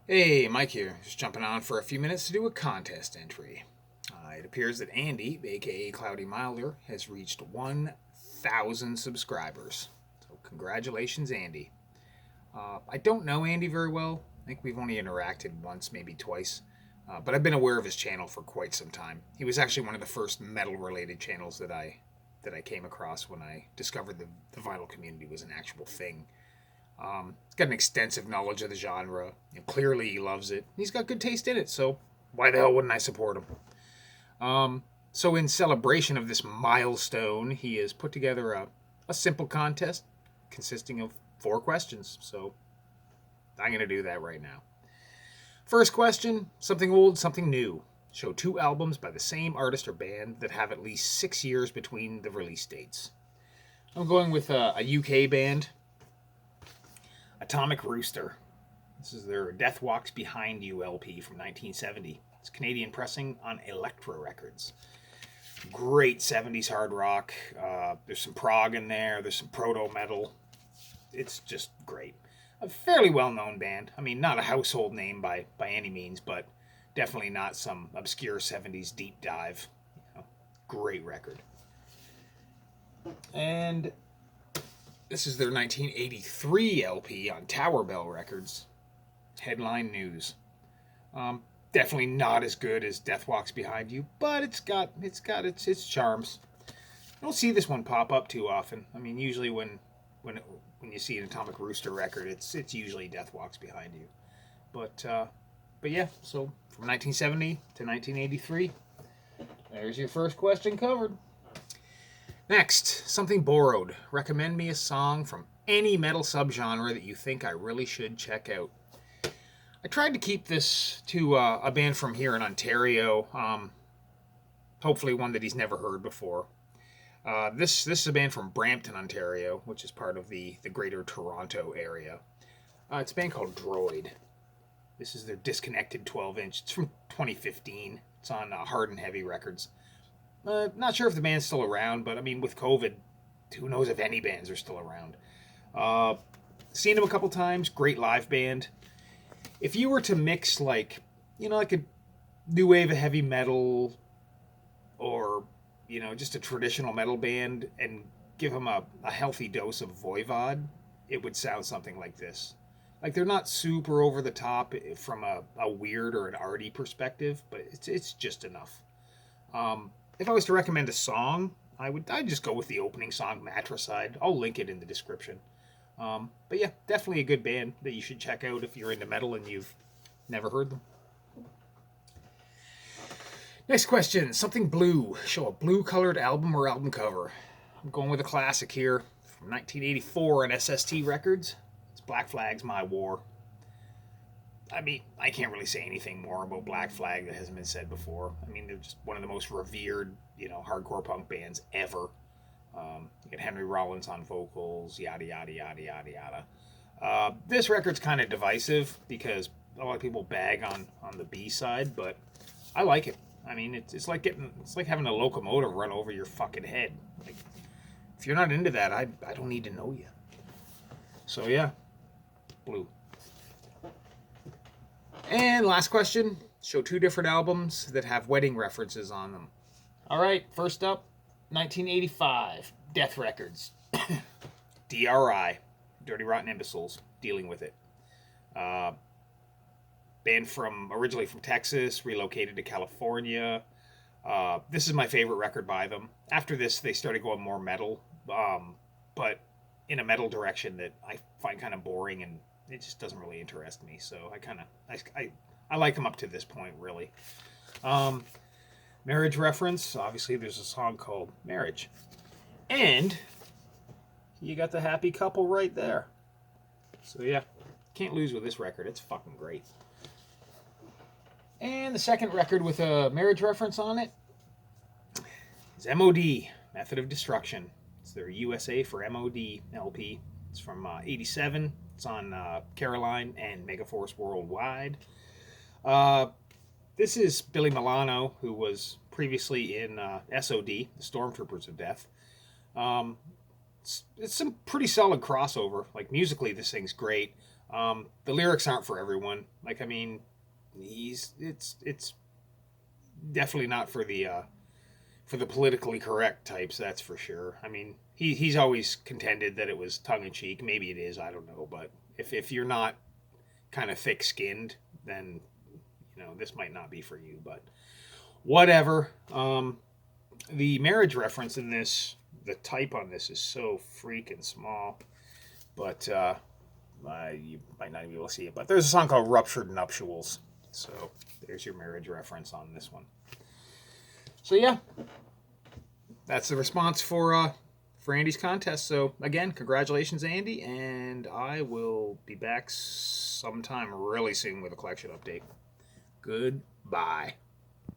Hey, Mike here. Just jumping on for a few minutes to do a contest entry. It appears that Andy, aka Cloudy Milder, has reached 1,000 subscribers. So, congratulations, Andy. I don't know Andy very well. I think we've only interacted once, maybe twice. But I've been aware of his channel for quite some time. He was actually one of the first metal-related channels that I came across when I discovered the vinyl community was an actual thing. He's got an extensive knowledge of the genre, and clearly he loves it. He's got good taste in it, so why the hell wouldn't I support him? So, in celebration of this milestone, he has put together a simple contest consisting of 4 questions. So, I'm going to do that right now. First question, something old, something new. Show 2 albums by the same artist or band that have at least 6 years between the release dates. I'm going with a UK band, Atomic Rooster. This is their Death Walks Behind You LP from 1970. It's Canadian pressing on Elektra Records. Great 70s hard rock. There's some prog in there. There's some proto metal. It's just great. A fairly well-known band. I mean, not a household name by any means, but definitely not some obscure 70s deep dive. Great record. And this is their 1983 LP on Tower Bell Records. Headline News. Definitely not as good as Death Walks Behind You, but it's got its charms. I don't see this one pop up too often. I mean, usually when you see an Atomic Rooster record, it's usually Death Walks Behind You. But yeah, so from 1970 to 1983, there's your first question covered. Next, something borrowed. Recommend me a song from any metal subgenre that you think I really should check out. I tried to keep this to a band from here in Ontario, hopefully one that he's never heard before. This is a band from Brampton, Ontario, which is part of the Greater Toronto area. It's a band called Droid. This is their Disconnected 12-inch. It's from 2015. It's on Hard and Heavy Records. Not sure if the band's still around, but I mean, with COVID, who knows if any bands are still around. Seen them a couple times. Great live band. If you were to mix like a new wave of heavy metal or, just a traditional metal band and give them a healthy dose of Voivod, it would sound something like this. Like, they're not super over the top from a weird or an arty perspective, but it's just enough. If I was to recommend a song, I'd just go with the opening song, Matricide. I'll link it in the description. But yeah, definitely a good band that you should check out if you're into metal and you've never heard them. Next question, something blue. Show a blue-colored album or album cover. I'm going with a classic here from 1984 on SST Records. It's Black Flag's My War. I mean, I can't really say anything more about Black Flag that hasn't been said before. I mean, they're just one of the most revered, hardcore punk bands ever. You get Henry Rollins on vocals, yada, yada, yada, yada, yada. This record's kind of divisive because a lot of people bag on the B side, but I like it. I mean, it's like having a locomotive run over your fucking head. Like, if you're not into that, I don't need to know you. So yeah, blue. And last question, show 2 different albums that have wedding references on them. All right, first up, 1985, Death Records. D.R.I, Dirty Rotten Imbeciles, Dealing With It. Band originally from Texas, relocated to California. This is my favorite record by them. After this, they started going more metal, but in a metal direction that I find kind of boring, and it just doesn't really interest me. So I like them up to this point, really. Marriage reference, obviously there's a song called Marriage. And you got the happy couple right there. So yeah, can't lose with this record. It's fucking great. And the second record with a marriage reference on it is M.O.D, Method of Destruction. It's their U.S.A. for M.O.D LP. It's from 87. It's on Caroline and Megaforce Worldwide. This is Billy Milano, who was previously in S.O.D, the Stormtroopers of Death. It's some pretty solid crossover. Like, musically, this thing's great. The lyrics aren't for everyone. Like, I mean, it's definitely not for the politically correct types. That's for sure. I mean, he's always contended that it was tongue in cheek. Maybe it is. I don't know. But if you're not kind of thick skinned, then this might not be for you. But whatever. The marriage reference in this, the type on this is so freaking small, but you might not even be able to see it. But there's a song called "Ruptured Nuptials," so there's your marriage reference on this one. So yeah, that's the response for Andy's contest. So again, congratulations, Andy, and I will be back sometime really soon with a collection update. Goodbye.